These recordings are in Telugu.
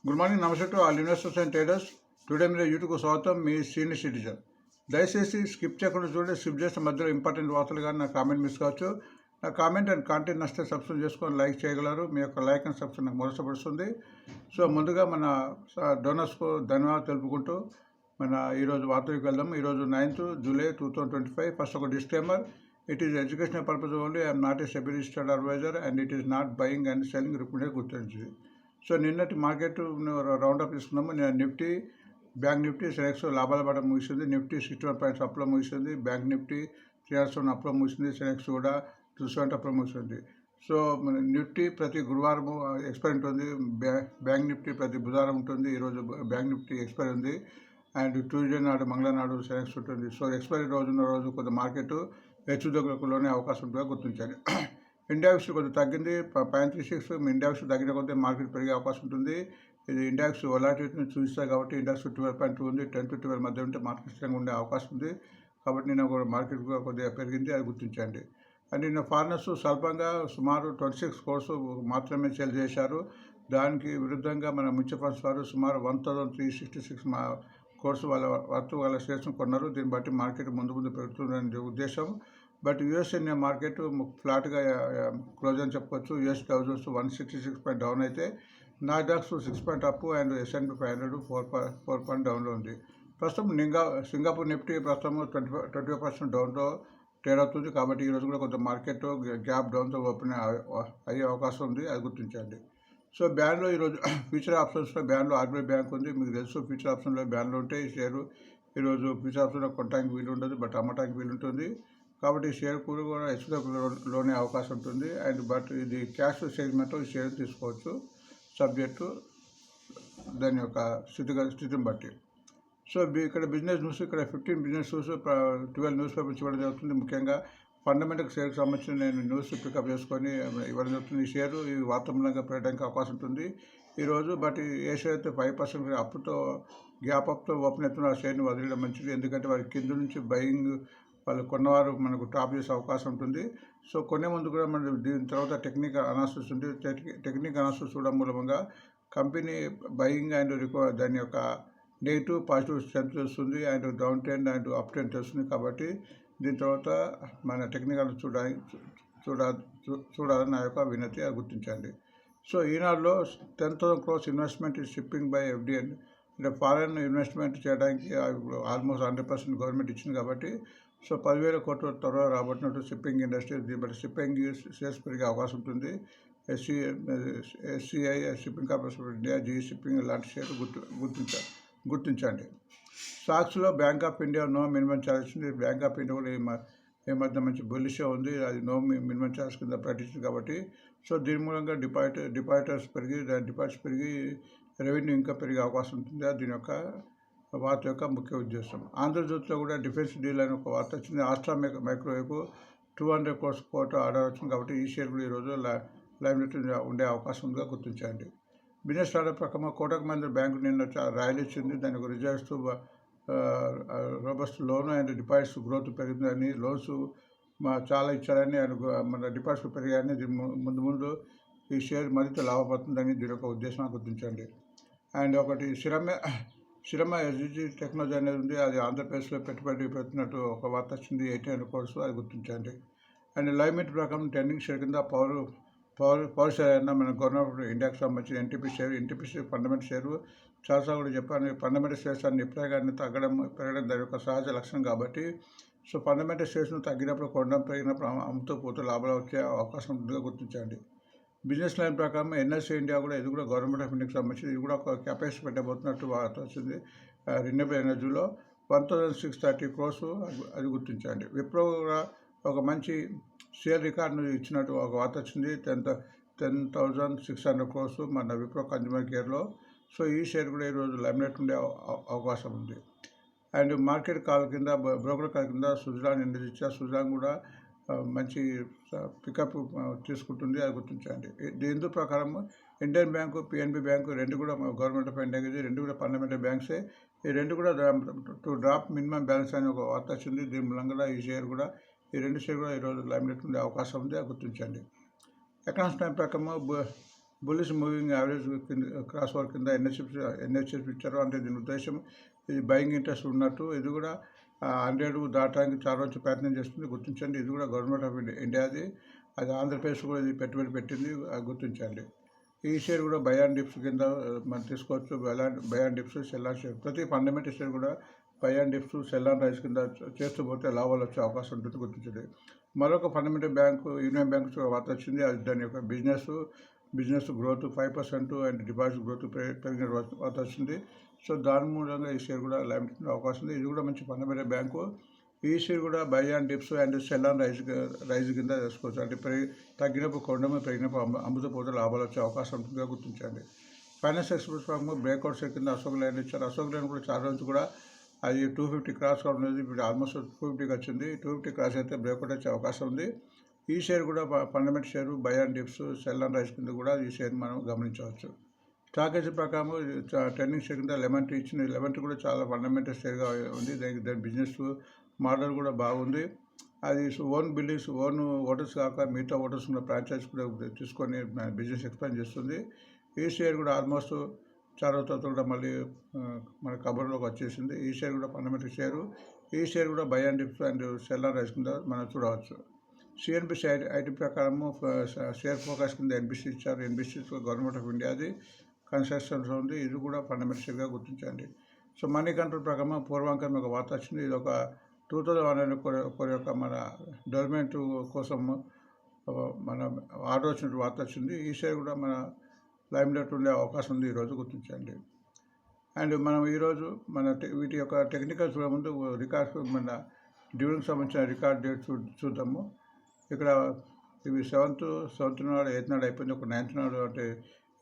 గుడ్ మార్నింగ్, నమస్తే to all investors and traders. Today మీరు యూట్యూబ్కు స్వాగతం. మీ సీనియర్ సిటిజన్. దయచేసి స్కిప్ చేయకుండా చూడండి. స్కిప్ చేసిన మధ్యలో ఇంపార్టెంట్ వార్తలు కానీ నా కామెంట్ మిస్ కావచ్చు. నా కామెంట్ అండ్ కాంటెంట్ నచ్చితే సబ్స్క్రైబ్ చేసుకొని లైక్ చేయగలరు. మీ యొక్క లైక్ అండ్ సబ్స్క్రైబ్ నాకు మొదలుపడుతుంది. సో ముందుగా మన డోనర్స్కు ధన్యవాదాలు తెలుపుకుంటూ మన ఈరోజు వార్తలకు వెళ్దాం. ఈరోజు 9th July 2025. ఫస్ట్ ఒక disclaimer. It is educational purpose only. I'm not a SEBI registered advisor and it is not buying and selling recommended గుర్తించింది. సో నిన్నటి మార్కెట్ రౌండప్ తీసుకున్నాము. నిఫ్టీ, బ్యాంక్ నిఫ్టీ, సెనెక్స్ లాభాల పడ ముగిసింది. నిఫ్టీ 61 పాయింట్స్ అప్లో ముగిసింది. బ్యాంక్ నిఫ్టీ 307 అప్లో ముగిసింది. సెనెక్స్ కూడా 270 అప్లో ముగిసింది. సో మన నిఫ్టీ ప్రతి గురువారం ఎక్స్పైరీ ఉంటుంది. బ్యాంక్ నిఫ్టీ ప్రతి బుధవారం ఉంటుంది. ఈరోజు బ్యాంక్ నిఫ్టీ ఎక్స్పైరీ ఉంది. అండ్ ట్యూస్డే నాడు, మంగళవారం నాడు సెనెక్స్ ఉంటుంది. సో ఎక్స్పైరీ రోజు కొంత మార్కెట్ హెచ్చుతగ్గులలోనే అవకాశం ఉంటుందిగా గుర్తించాలి. ఇండియా విషయం కొంచెం తగ్గింది. 0.36. ఇండియా విషయం తగ్గిన కొద్ది మార్కెట్ పెరిగే అవకాశం ఉంటుంది. ఇది ఇండెక్స్ వొలాటిలిటీని చూపిస్తాయి కాబట్టి ఇండెక్స్ 12.2 ఉంది. 10 to 12 మధ్య ఉంటే మార్కెట్ స్థిరంగా ఉండే అవకాశం ఉంది. కాబట్టి నిన్న కూడా మార్కెట్ కూడా కొద్దిగా పెరిగింది, అది గుర్తించండి. అండ్ నిన్న ఫారినర్స్ స్వల్పంగా సుమారు 26 crores మాత్రమే సేల్ చేశారు. దానికి విరుద్ధంగా మన మ్యూచువల్ ఫండ్స్ వారు సుమారు 1,366 crores వాళ్ళ షేర్స్ను కొన్నారు. దీన్ని బట్టి మార్కెట్ ముందు పెరుగుతుందనే ఉద్దేశం. బట్ యూఎస్ ఇండియా మార్కెట్ ఫ్లాట్గా క్లోజ్ అని చెప్పుకోవచ్చు. యూఎస్ డౌజన్స్ 166 పాయింట్ డౌన్ అయితే, Nasdaq's 6 point up and S&P 500 4 point డౌన్లో ఉంది. ప్రస్తుతం సింగపూర్ నిఫ్టీ ప్రస్తుతం 25% డౌన్లో ట్రేడ్ అవుతుంది. కాబట్టి ఈరోజు కూడా కొంత మార్కెట్ గ్యాప్ డౌన్తో ఓపెన్ అయ్యే అవకాశం ఉంది, అది గుర్తించండి. సో బ్యాన్లో ఈరోజు ఫ్యూచర్ ఆప్షన్స్లో బ్యాన్లో ఆర్బీఐ బ్యాంక్ ఉంది. మీకు తెలుసు ఫ్యూచర్ ఆప్షన్లో బ్యాన్లో ఉంటే ఈ షేరు ఈరోజు ఫ్యూచర్ ఆప్షన్లో కొనడానికి వీలు ఉండదు, బట్ అమ్మటానికి వీలు ఉంటుంది. కాబట్టి షేర్ కూడా హెచ్చుతగ్గులోనే అవకాశం ఉంటుంది. అండ్ బట్ ఇది క్యాష్ సెగ్మెంట్లో ఈ షేర్ తీసుకోవచ్చు, సబ్జెక్టు దాని యొక్క స్థితిని బట్టి. సో ఇక్కడ బిజినెస్ న్యూస్, ఇక్కడ 15 బిజినెస్ న్యూస్, 12 న్యూస్ పేపర్స్ ఇవ్వడం జరుగుతుంది. ముఖ్యంగా ఫండమెంటల్ షేర్కి సంబంధించిన నేను న్యూస్ పికప్ చేసుకొని ఇవ్వడం జరుగుతుంది. ఈ షేరు ఈ వాతావరణంగా పెరగడానికి అవకాశం ఉంటుంది ఈరోజు. బట్ ఏ షేర్ అయితే 5% అప్తో గ్యాప్ అప్తో ఓపెన్ అవుతున్న ఆ షేర్ని వదిలేయడం మంచిది. ఎందుకంటే వారి కింద నుంచి బయింగ్ వాళ్ళు కొన్నవారు మనకు టాప్ చేసే అవకాశం ఉంటుంది. సో కొనే ముందు కూడా మన దీని తర్వాత టెక్నికల్ అనాలిసిస్ ఉంది. టెక్నికల్ అనాలిసిస్ చూడడం మూలంగా కంపెనీ బయింగ్ అండ్ దాని యొక్క నెగిటివ్ పాజిటివ్ స్ట్రెంత్ తెలుస్తుంది, and down trend and up trend తెలుస్తుంది. కాబట్టి దీని తర్వాత మన టెక్నికల్ చూడాలని నా యొక్క వినతి, అది గుర్తించండి. సో ఈనాడులో 10,000 crores investment shipping by FDI అంటే ఫారెన్ ఇన్వెస్ట్మెంట్ చేయడానికి ఆల్మోస్ట్ 100% గవర్నమెంట్ ఇచ్చింది. కాబట్టి సో 10,000 కోట్ల త్వరగా రాబట్టినట్టు షిప్పింగ్ ఇండస్ట్రీ, దీని బట్టి షిప్పింగ్ షేర్స్ పెరిగే అవకాశం ఉంటుంది. SCI Shipping Corporation of India, GE shipping లాంటి షేర్లు గుర్తించండి. స్టాక్స్లో Bank of India no minimum charge ఉంది. బ్యాంక్ ఆఫ్ ఇండియా కూడా ఈ మధ్య మంచి బుల్లిష్ ఉంది, అది నో మినిమం ఛార్జ్ కింద ప్రకటించింది. కాబట్టి సో దీని మూలంగా డిపాజిటర్స్ పెరిగి రెవెన్యూ ఇంకా పెరిగే అవకాశం ఉంటుంది. దీని యొక్క వార్త యొక్క ముఖ్య ఉద్దేశం. ఆంధ్రజ్యోతిలో కూడా డిఫెన్స్ డీల్ అని ఒక వార్త వచ్చింది. ఆస్ట్రా మైక్రోవేవ్ 200 crores కోట ఆర్డర్ వచ్చింది. కాబట్టి ఈ షేర్ కూడా ఈరోజు లైవ్లెట్ ఉండే అవకాశం ఉందిగా గుర్తించండి. బిజినెస్ ఆర్డర్ ప్రకారం కోటక్ మహీంద్రా బ్యాంకు నిన్న ర్యాలీ ఇచ్చింది. దానికి results robust loan and deposits growth పెరిగిందని, లోన్స్ చాలా ఇచ్చారని, మన డిపాజిట్లు పెరిగాయని, ముందు ఈ షేర్ మరింత లాభపడుతుందని దీని యొక్క ఉద్దేశం గుర్తించండి. అండ్ ఒకటి శిరమ SGG టెక్నాలజీ అనేది ఉంది, అది ఆంధ్రప్రదేశ్లో పెట్టుబడి పెడుతున్నట్టు ఒక వార్త వచ్చింది. 800 crores, అది గుర్తించండి. అండ్ లైవ్మిట్ ప్రకారం ట్రెండింగ్ షేర్ కింద పవర్ షేర్ అయినా మన గవర్నమెంట్ ఇండియాకి సంబంధించిన NTPC ఫండమెంటల్ షేరు చాలాసార్లు కూడా చెప్పాను. ఫండమెంటల్ షేర్స్ అన్ని ఎప్పుడైనా పెరగడం దాని యొక్క సహజ లక్షణం. కాబట్టి సో ఫండమెంటల్ షేర్స్ను తగ్గినప్పుడు కొనడం, పెరిగినప్పుడు అమ్ముతూ పోతూ లాభాలు వచ్చే అవకాశం ఉంటుందిగా గుర్తించండి. బిజినెస్ లైన్ ప్రకారం NSE ఇండియా కూడా ఇది కూడా గవర్నమెంట్ ఆఫ్ ఇండియాకి సంబంధించి ఇది కూడా ఒక కెపాసిటీ పెట్టబోతున్నట్టు వార్త వచ్చింది. రిన్యూవబుల్ ఎనర్జీలో 1,630 crores, అది గుర్తించండి. విప్రో కూడా ఒక మంచి షేర్ రికార్డును ఇచ్చినట్టు ఒక వార్త వచ్చింది. 10,600 crores మన విప్రో కన్జ్యూమర్ కేర్లో. సో ఈ షేర్ కూడా ఈరోజు లైమ్లైట్ ఉండే అవకాశం ఉంది. అండ్ మార్కెట్ కాల్ కింద, బ్రోకర్ కాల్ కింద సుజలాన్ ఎనర్జీ ఇచ్చా. సుజలాన్ కూడా మంచి పికప్ తీసుకుంటుంది, అది గుర్తించండి. దీని ప్రకారం ఇండియన్ బ్యాంకు, PNB బ్యాంకు రెండు కూడా గవర్నమెంట్ ఆఫ్ ఇండియా, ఇది రెండు కూడా ఫండమెంటల్ బ్యాంక్సే. ఈ రెండు కూడా టు డ్రాప్ మినిమం బ్యాలెన్స్ అని ఒక వార్త వచ్చింది. దీని మూలంగా ఈ షేర్ కూడా, ఈ రెండు షేర్ కూడా ఈరోజు లైమ్లైట్ ఉండే అవకాశం ఉంది, అది గుర్తించండి. ఎకనామిక్స్ టైం ప్రకారం బుల్లిష్ మూవింగ్ యావరేజ్ కింద క్రాస్ ఓవర్ కింద ఎన్హెచ్ఎస్ ఇచ్చారు. అంటే దీని ఉద్దేశం ఇది బయింగ్ ఇంట్రెస్ట్ ఉన్నట్టు. ఇది కూడా 100 దాటడానికి చాలా రోజు ప్రయత్నం చేస్తుంది, గుర్తించండి. ఇది కూడా గవర్నమెంట్ ఆఫ్ ఇండియాది, అది ఆంధ్రప్రదేశ్ కూడా ఇది పెట్టుబడి పెట్టింది, గుర్తించండి. ఈ షేర్ కూడా బై అండ్ డిప్స్ కింద మనం తీసుకోవచ్చు. By and dips, cell and share, ప్రతి ఫండమెంటల్ షేర్ కూడా buy and dips, cell and rice కింద చేస్తూ పోతే లాభాలు వచ్చే అవకాశం ఉంటుంది, గుర్తించండి. మరొక ఫండమెంటల్ బ్యాంకు యూనియన్ బ్యాంక్ వార్త వచ్చింది. అది దాని యొక్క business growth 5% and deposit growth పెరిగిన వార్త వచ్చింది. సో దాని మూలంగా ఈ షేర్ కూడా లైమ్ అవకాశం ఉంది. ఇది కూడా మంచి ఫండమెంటల్ బ్యాంకు. ఈ షేర్ కూడా buy and dips and sell and rise కింద చేసుకోవచ్చు. అంటే తగ్గినప్పుడు కొండము, పెరిగినప్పుడు అమ్ముతూ లాభాలు వచ్చే అవకాశం ఉంటుందిగా గుర్తించండి. Finance express form breakout share కింద అశోక్ లైన్ ఇచ్చారు. అశోక్ లైన్ కూడా చాలా రోజు కూడా అది 250 క్రాస్ కావడం, ఇప్పుడు ఆల్మోస్ట్ 250కి వచ్చింది. 250 క్రాస్ అయితే బ్రేక్అవుట్ వచ్చే అవకాశం ఉంది. ఈ షేర్ కూడా fundamental share, by and dips, cell and rice కింద కూడా ఈ షేర్ మనం గమనించవచ్చు. స్టాక్ ఎక్స్చేంజ్ ప్రకారం ట్రెండింగ్ షేర్ కింద లెమన్ టీ ఇచ్చింది. లెమన్ టీ కూడా చాలా ఫండమెంటల్ షేర్గా ఉంది. దాని బిజినెస్ మోడల్ కూడా బాగుంది. అది ఓన్ బిల్డింగ్స్, ఓన్ హోటల్స్ కాక మిగతా హోటల్స్ ఉన్న ఫ్రాంచైజ్ కూడా తీసుకొని బిజినెస్ ఎక్స్పాండ్ చేస్తుంది. ఈ షేర్ కూడా ఆల్మోస్ట్ చాలా తర్వాత కూడా మళ్ళీ మన కబర్లోకి వచ్చేసింది. ఈ షేర్ కూడా ఫండమెంటల్ షేరు. ఈ షేర్ కూడా buy and dips and sell and rice కింద మనం చూడవచ్చు. సిఎన్బిసి ఐటీ ప్రకారము షేర్ ఫోకస్ కింద ఎన్బిసి ఇచ్చారు. ఎన్బిసి గవర్నమెంట్ ఆఫ్ ఇండియాది, కన్స్ట్రక్షన్స్లో ఉంది. ఇది కూడా ఫండమెంటల్ షేర్గా గుర్తించండి. సో మనీ కంట్రోల్ ప్రకారం పూర్వాంకం ఒక వార్త వచ్చింది. ఇది ఒక 2001 యొక్క మన డెవలప్మెంట్ కోసం మన ఆర్డర్ వచ్చినట్టు వార్త వచ్చింది. ఈ షేర్ కూడా మన లైమ్లైట్ ఉండే అవకాశం ఉంది, ఈరోజు గుర్తించండి. అండ్ మనం ఈరోజు వీటి యొక్క టెక్నికల్ చూడే ముందు రికార్డ్స్, మన డివిడెండ్ సంబంధించిన రికార్డ్ డేట్ చూద్దాము. ఇక్కడ ఇవి 7th నాడు, 8th నాడు అయిపోయింది. ఒక 9th నాడు, అంటే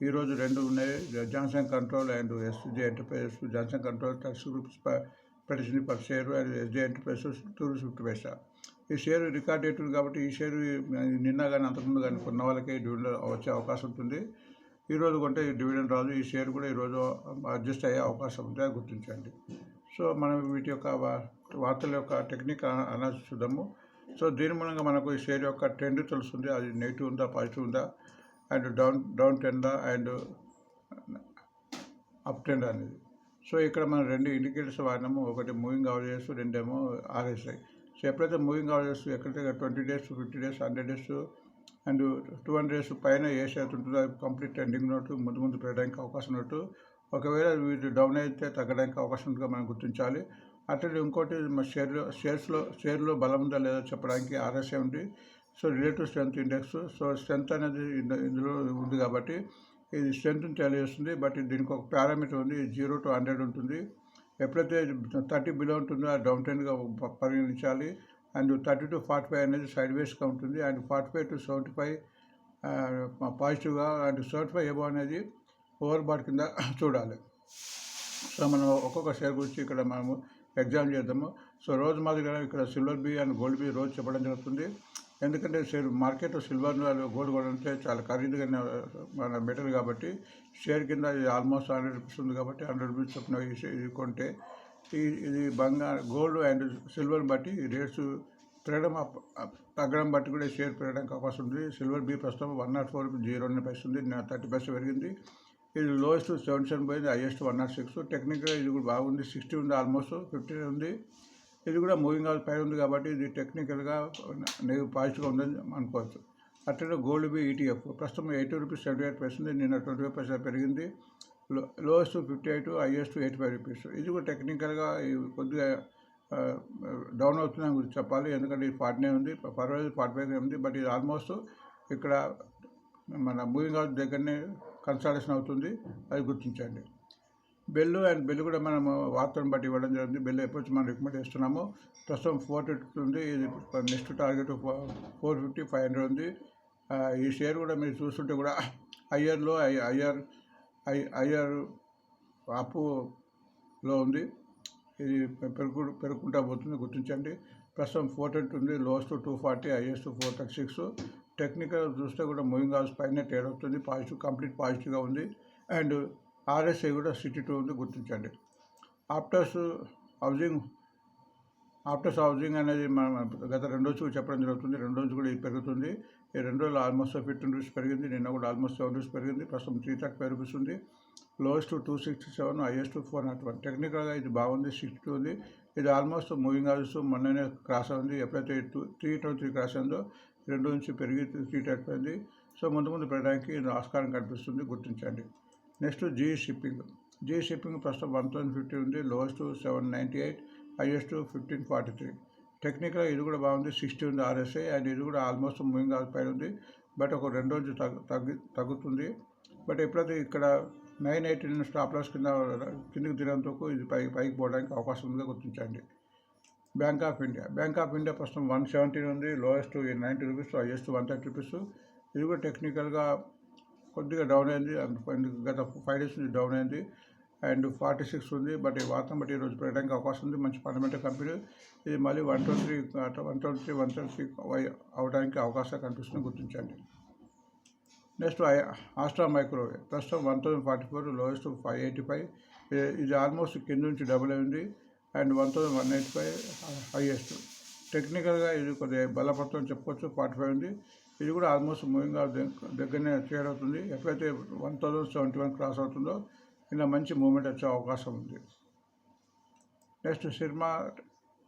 ఈరోజు 2 ఉన్నాయి. Johnson control and SJ enterprises. Johnson control 30 rupees పెట్టింది per share, and SJ enterprises 2 rupees 50 paisa. ఈ షేర్ రికార్డ్ డేట్ ఉంది కాబట్టి ఈ షేర్ నిన్న కానీ అంతకుముందు కానీ కొన్న వాళ్ళకి డివిడెండ్ వచ్చే అవకాశం ఉంటుంది. ఈరోజు కొంటే డివిడెండ్ రాదు. ఈ షేర్ కూడా ఈరోజు అడ్జస్ట్ అయ్యే అవకాశం ఉంది, అది గుర్తించండి. సో మనం వీటి యొక్క వార్తల యొక్క టెక్నిక్ అనాలిసిస్ చూద్దాము. సో దీని మూలంగా మనకు ఈ షేర్ యొక్క ట్రెండ్ తెలుస్తుంది. అది నెగిటివ్ ఉందా, పాజిటివ్ ఉందా, అండ్ డౌన్ ట్రెండా అండ్ అప్ ట్రెండ్ అనేది. సో ఇక్కడ మనం 2 ఇండికేటర్స్ వాడినాము. ఒకటి మూవింగ్ యావరేజెస్, 2 ఏమో ఆర్ఎస్ఐ. సో ఎప్పుడైతే మూవింగ్ యావరేజెస్ ఎక్కడైతే 20 days, 50 days, 100 days and 200 days పైన ఏ షేర్ ఉంటుందో అది కంప్లీట్ ట్రెండింగ్ నోటు, ముందు పెరగడానికి అవకాశం ఉన్నట్టు. ఒకవేళ వీటి డౌన్ అయితే తగ్గడానికి అవకాశం ఉంటుందిగా మనం గుర్తించాలి. అట్లనే ఇంకోటి షేర్లో బలం ఉందా లేదా చెప్పడానికి ఆర్ఎస్ఐ ఉంది. So relative strength index. So strength అనేది ఇందులో ఉంది కాబట్టి ఇది స్ట్రెంత్ని తెలియజేస్తుంది. బట్ దీనికి ఒక పారామీటర్ ఉంది, 0 to 100 ఉంటుంది. ఎప్పుడైతే 30 బిలో ఉంటుందో అది డౌన్ ట్రెండ్గా పరిగణించాలి. అండ్ 30 to 45 అనేది సైడ్ వేస్గా ఉంటుంది. అండ్ 45 to 75 పాజిటివ్గా, అండ్ 75 ఎబో అనేది ఓవర్ బాట్ కింద చూడాలి. సో మనం ఒక్కొక్క షేర్ గురించి ఇక్కడ మనము ఎగ్జామ్ చేద్దాము. సో రోజు మాదిరిగా ఇక్కడ silver B and gold B రోజు చెప్పడం జరుగుతుంది. ఎందుకంటే షేర్ మార్కెట్ సిల్వర్ గోల్డ్ కూడా అంటే చాలా ఖరీదుగా మన మెటల్ కాబట్టి షేర్ కింద ఇది ఆల్మోస్ట్ 100 రూపీస్ ఉంది కాబట్టి 100 రూపీస్ చొప్పున ఇది కొంటే ఇది గోల్డ్ అండ్ సిల్వర్ బట్టి రేట్స్ పెరగడం తగ్గడం బట్టి కూడా షేర్ పెరగడానికి అవకాశం ఉంది. సిల్వర్ బి ప్రస్తుతం 104.09 పైసా ఉంది, 30 పైసా పెరిగింది. ఇది లోయెస్ట్ 77 పోయింది, హైయెస్ట్ 106. టెక్నికల్గా ఇది కూడా బాగుంది, 60 ఉంది, ఆల్మోస్ట్ 50 ఉంది. ఇది కూడా మూవింగ్ ఆల్ పైన ఉంది కాబట్టి ఇది టెక్నికల్గా పాజిటివ్గా ఉందని అనుకోవచ్చు. అట్లనే గోల్డ్ బి ఈటీఎఫ్ ప్రస్తుతం 80 రూపీస్ 78 పైసా ఉంది, నిన్న 25 పైసా పెరిగింది. Lowest 58, highest 85 rupees. ఇది కూడా టెక్నికల్గా కొద్దిగా డౌన్ అవుతుందని గురించి చెప్పాలి. ఎందుకంటే ఇది 49 ఉంది, పర్వాలేదు 45 ఉంది. బట్ ఇది ఆల్మోస్ట్ ఇక్కడ మన మూవింగ్ అవుట్ దగ్గరనే కన్సల్టేషన్ అవుతుంది, అది గుర్తించండి. బెల్ కూడా మనం వార్తను బట్టి ఇవ్వడం జరిగింది. బెల్ ఎప్పుడు మనం రికమెండ్ చేస్తున్నాము. ప్రస్తుతం 450 ఉంది, ఇది నెక్స్ట్ టార్గెట్ 450, 500 ఉంది. ఈ షేర్ కూడా మీరు చూస్తుంటే కూడా హయ్యర్ అప్పులో ఉంది. ఇది పెరుగుకుంటా పోతుంది, గుర్తించండి. ప్రస్తుతం 420 ఉంది, లోయెస్ట్ 240, హైయెస్ట్ 436. టెక్నికల్ చూస్తే కూడా మూవింగ్ హౌస్ పైన ట్రేడ్ అవుతుంది, కంప్లీట్ పాజిటివ్గా ఉంది. అండ్ ఆర్ఎస్ఐ కూడా 62 ఉంది, గుర్తించండి. ఆప్టస్ హౌసింగ్ అనేది మనం గత 2 రోజులు చెప్పడం జరుగుతుంది. 2 రోజులు కూడా ఇది పెరుగుతుంది. ఈ 2 రోజులు ఆల్మోస్ట్ 15 రూపీస్ పెరిగింది. నిన్న కూడా ఆల్మోస్ట్ 7 రూపీస్ పెరిగింది. ప్రస్తుతం 335 రూపీస్ ఉంది. Lowest 267, highest 401. టెక్నికల్గా ఇది బాగుంది, 62 ఉంది. ఇది ఆల్మోస్ట్ మూవింగ్ యావరేజ్ మొన్ననే క్రాస్ అయింది. ఎప్పుడైతే 323 క్రాస్ అయిందో 2 నుంచి పెరిగి 335 అయింది. సో ముందు పెరగడానికి ఇది ఆస్కారం కనిపిస్తుంది, గుర్తించండి. Next G shipping. ప్రస్తుతం 1050 ఉంది. Lowest 798, highest 1543. టెక్నికల్గా ఇది కూడా బాగుంది, 60 ఉంది ఆర్ఎస్ఐ. అండ్ ఇది కూడా ఆల్మోస్ట్ మూవింగ్ యావరేజ్ పైన ఉంది. బట్ ఒక 2 రోజులు తగ్గుతుంది. బట్ ఎప్పుడైతే ఇక్కడ 980 స్టాప్ లాస్ కిందకి తిరగడంతో ఇది పైకి పోవడానికి అవకాశం ఉందిగా గుర్తించండి. బ్యాంక్ ఆఫ్ ఇండియా ప్రస్తుతం 117 ఉంది. Lowest 90 rupees, highest 130 rupees. ఇది కూడా టెక్నికల్గా కొద్దిగా డౌన్ అయింది. గత 5 డేస్ నుంచి డౌన్ అయింది. అండ్ 46 ఉంది. బట్ ఈ వాతం బట్టి ఈరోజు పెరగడానికి అవకాశం ఉంది. మంచి ఫండమెంటల్ కంపెనీ. ఇది మళ్ళీ 123 అవడానికి అవకాశం కనిపిస్తుంది, గుర్తించండి. Next Astra microwave. ప్రస్తుతం 1044, లోయెస్ట్ 585. ఇది ఆల్మోస్ట్ కింద నుంచి డబుల్ అయింది. And 1185 highest. టెక్నికల్గా ఇది కొద్దిగా బలపడుతుందని చెప్పుకోవచ్చు, 45 ఉంది. ఇది కూడా ఆల్మోస్ట్ మూవింగ్ దగ్గరనే ట్రేడ్ అవుతుంది. ఎప్పుడైతే 1071 క్రాస్ అవుతుందో ఇలా మంచి మూవ్మెంట్ వచ్చే అవకాశం ఉంది. Next Syrma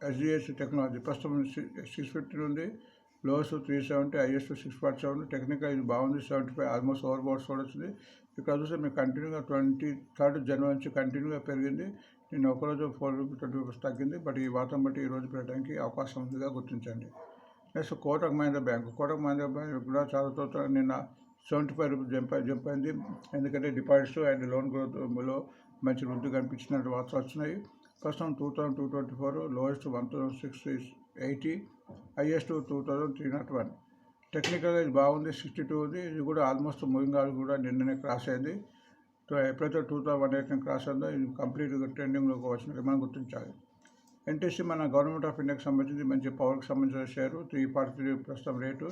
SGS technology. ప్రస్తుతం 650 ఉంది. Lowest 370, highest 647. టెక్నికల్ ఇది బాగుంది, 75 ఆల్మోస్ట్ ఓవర్ బౌట్స్ కూడా వచ్చింది. ఇక్కడ చూస్తే మీకు కంటిన్యూగా 23 జనవరి నుంచి కంటిన్యూగా పెరిగింది. నిన్న ఒకరోజు 4 రూపీస్ 20 రూపీస్ తగ్గింది. బట్ ఈ వాతం బట్టి ఈరోజు పెరగడానికి అవకాశం ఉందిగా గుర్తించండి. నెక్స్ట్ కోటక్ మహీంద్రా బ్యాంక్ కూడా చాలా చోట్ల నిన్న 75 రూపీస్ జంప్ అయింది. ఎందుకంటే డిపాజిట్స్ అండ్ లోన్ గ్రోత్లో మంచి వృద్ధి కనిపించినట్టు వార్తలు వచ్చినాయి. ప్రస్తుతం 2224, లోయెస్ట్ 1680, హైయెస్ట్ 2301. టెక్నికల్గా ఇది బాగుంది, 62 ఉంది. ఇది కూడా ఆల్మోస్ట్ మూవింగ్ యావరేజ్ కూడా నిన్ననే క్రాస్ అయింది. ఎప్పుడైతే 2118 క్రాస్ అయిందో ఇది కంప్లీట్గా ట్రెండింగ్లోకి వచ్చినట్టు మనం గుర్తించాలి. ఎన్టీసీ మన గవర్నమెంట్ ఆఫ్ ఇండియాకి సంబంధించి మంచి పవర్కి సంబంధించిన షేరు. 343 ప్రస్తుతం రేటు.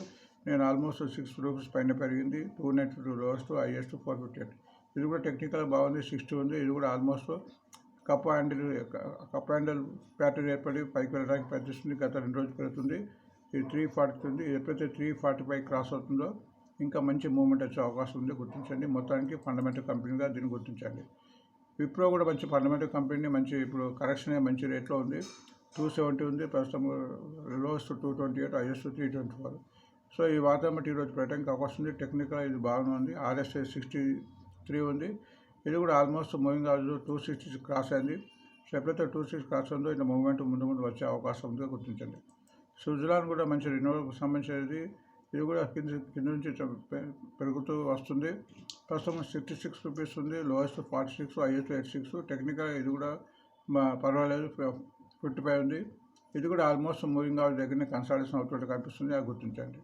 నేను ఆల్మోస్ట్ 6 రూపీస్ పైన పెరిగింది. 292 లోయెస్ట్, హైయెస్ట్ 458. ఇది కూడా టెక్నికల్ బాగుంది, 60 ఉంది. ఇది కూడా ఆల్మోస్ట్ కప్ హ్యాండిల్ ప్యాటర్న్ ఏర్పడి పైకి వెళ్ళడానికి ప్రయత్నిస్తుంది. గత 2 రోజులు పెరుగుతుంది. ఇది 340 ఉంది. ఎప్పుడైతే 345 క్రాస్ అవుతుందో ఇంకా మంచి మూవ్మెంట్ వచ్చే అవకాశం ఉంది, గుర్తించండి. మొత్తానికి ఫండమెంటల్ కంపెనీగా దీన్ని గుర్తించండి. విప్రో కూడా మంచి ఫండమెంటల్ కంపెనీ, మంచి ఇప్పుడు కరెక్షన్ మంచి రేట్లో ఉంది. 270 ఉంది. ప్రస్తుతం లోయెస్ట్ 228, హైయెస్ట్ 324. సో ఈ వాతావరణం బట్టి ఈరోజు పెట్టడానికి అవకాశం ఉంది. టెక్నికల్ ఇది బాగుంది. ఆర్ఎస్ఐ 63 ఉంది. ఇది కూడా ఆల్మోస్ట్ మూవింగ్ యావరేజ్ 260 క్రాస్ అయింది. సో ఎప్పుడైతే 260 క్రాస్ ఉందో ఇలా మూవ్మెంట్ ముందు వచ్చే అవకాశం ఉందో గుర్తించండి. స్విట్జర్లాండ్ కూడా మంచి రిన్యూవల్కి సంబంధించినది. ఇది కూడా కింద నుంచి పెరుగుతూ వస్తుంది. ప్రస్తుతం 66 రూపీస్ ఉంది. Lowest 46, highest 86. టెక్నికల్ ఇది కూడా పర్వాలేదు, 55 ఉంది. ఇది కూడా ఆల్మోస్ట్ మూవింగ్ యావరేజ్ దగ్గరనే కన్సల్టేషన్ అవుతున్నట్టు కనిపిస్తుంది, అది గుర్తించండి.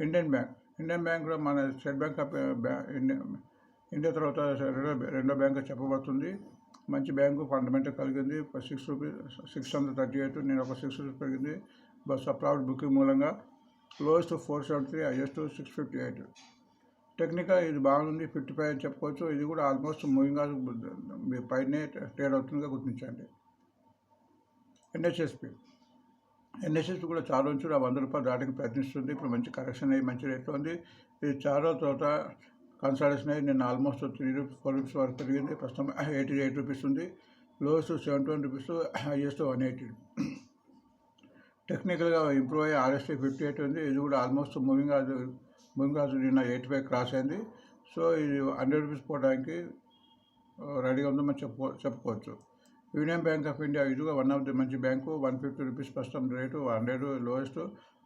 ఇండియన్ బ్యాంక్ కూడా మన స్టేట్ బ్యాంక్ ఆఫ్ ఇండియా తర్వాత రెండో బ్యాంక్ చెప్పబడుతుంది. మంచి బ్యాంకు, ఫండమెంటల్ కలిగింది. 6 రూపీస్ 638. నేను ఒక 6 రూపీస్ పెరిగింది. బస్ ప్రాఫిట్ బుకింగ్ మూలంగా. Lowest 473, highest 658. టెక్నికల్ ఇది బాగుంది, 55 అని చెప్పుకోవచ్చు. ఇది కూడా ఆల్మోస్ట్ మూవింగ్ పైనే ట్రేడ్ అవుతుందిగా గుర్తించండి. ఎన్హెచ్ఎస్పి కూడా చాలా నుంచి 100 రూపాయలు దాటికి ప్రయత్నిస్తుంది. ఇప్పుడు మంచి కరెక్షన్ అయ్యి మంచి రేట్లో ఉంది. ఇది చాలా చోట కన్సల్టేషన్ అయ్యి నిన్న ఆల్మోస్ట్ 3 రూపీస్ 4 రూపీస్ వరకు పెరిగింది. ప్రస్తుతం 88 రూపీస్ ఉంది. Lowest 71 rupees, highest 180. టెక్నికల్గా ఇంప్రూవ్ అయ్యి ఆర్ఎస్ఐ 58 ఉంది. ఇది కూడా ఆల్మోస్ట్ మూవింగ్ యావరేజ్ నిన్న 85 క్రాస్ అయింది. సో ఇది 100 రూపీస్ పోవడానికి రెడీగా ఉందని మనం చెప్పుకోవచ్చు. యూనియన్ బ్యాంక్ ఆఫ్ ఇండియా ఇది కూడా వన్ ఆఫ్ ది మంచి బ్యాంకు. 150 రూపీస్ ప్రస్తుతం రేటు, 100 లోయెస్ట్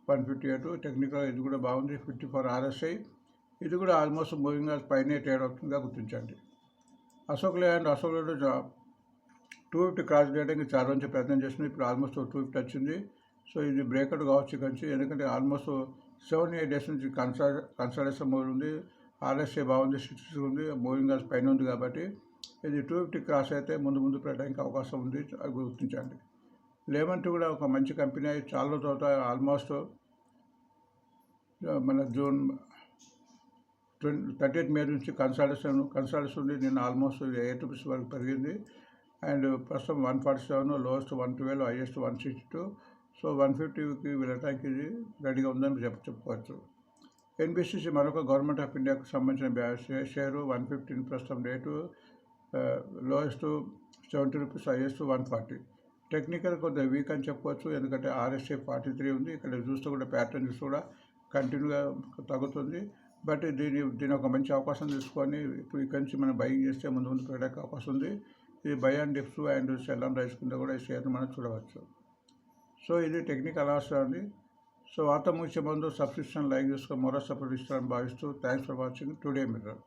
158. టెక్నికల్ ఇది కూడా బాగుంది, 54 ఆర్ఎస్ఐ. ఇది కూడా ఆల్మోస్ట్ మూవింగ్ యావరేజ్ పైనే ట్రేడ్ అవుతుందిగా గుర్తించండి. అశోక్ లేలాండ్ 250 క్రాస్ చేయడానికి చాలా నుంచి ప్రయత్నం చేస్తుంది. ఇప్పుడు ఆల్మోస్ట్ 250 వచ్చింది. సో ఇది బ్రేక్అవుట్ కావచ్చు కంచి, ఎందుకంటే ఆల్మోస్ట్ 7-8 డేస్ నుంచి కన్సల్టేషన్ మూవ్ ఉంది. ఆర్ఎస్ఐ బాగుంది, 60 ఉంది. మూవింగ్ యావరేజ్ పైన ఉంది కాబట్టి ఇది 250 క్రాస్ అయితే ముందు పెట్టడానికి అవకాశం ఉంది, అది గుర్తించండి. లెమన్ టీ కూడా ఒక మంచి కంపెనీ. చాలా చోట ఆల్మోస్ట్ మన జూన్ 30th మే నుంచి కన్సల్టేషన్ ఉంది. నిన్న ఆల్మోస్ట్ 8 రూపీస్ వరకు పెరిగింది. అండ్ ప్రస్తుతం 147, లోయెస్ట్ 112, హైయెస్ట్ 162. సో 150కి వెళ్ళటానికి ఇది రెడీగా ఉందని చెప్పుకోవచ్చు. ఎన్బిసిసి మరొక గవర్నమెంట్ ఆఫ్ ఇండియాకు సంబంధించిన షేరు 115 ప్రస్తుతం rate lowest 70 rupees, highest 140. Technical కొద్దిగా వీక్ అని చెప్పవచ్చు, ఎందుకంటే RSI 43 ఉంది. ఇక్కడ చూస్తే కూడా ప్యాటర్న్ చూస్తే కూడా కంటిన్యూగా తగ్గుతుంది. బట్ దీని ఒక మంచి అవకాశం తీసుకొని ఇప్పుడు ఇక్కడి నుంచి మనం బయింగ్ చేస్తే ముందు పెరగడానికి అవకాశం ఉంది. ఇది by and dips and sell and rice కింద కూడా ఈ షేర్ని మనం చూడవచ్చు. సో ఇది టెక్నికల్ ఆస్ట్రా ఉంది. సో వార్త ముగిసే ముందు సబ్స్క్రిప్షన్ లైక్ చేసుకొని మరో సపోర్ట్ ఇస్తారని భావిస్తూ thanks for watching today mirror.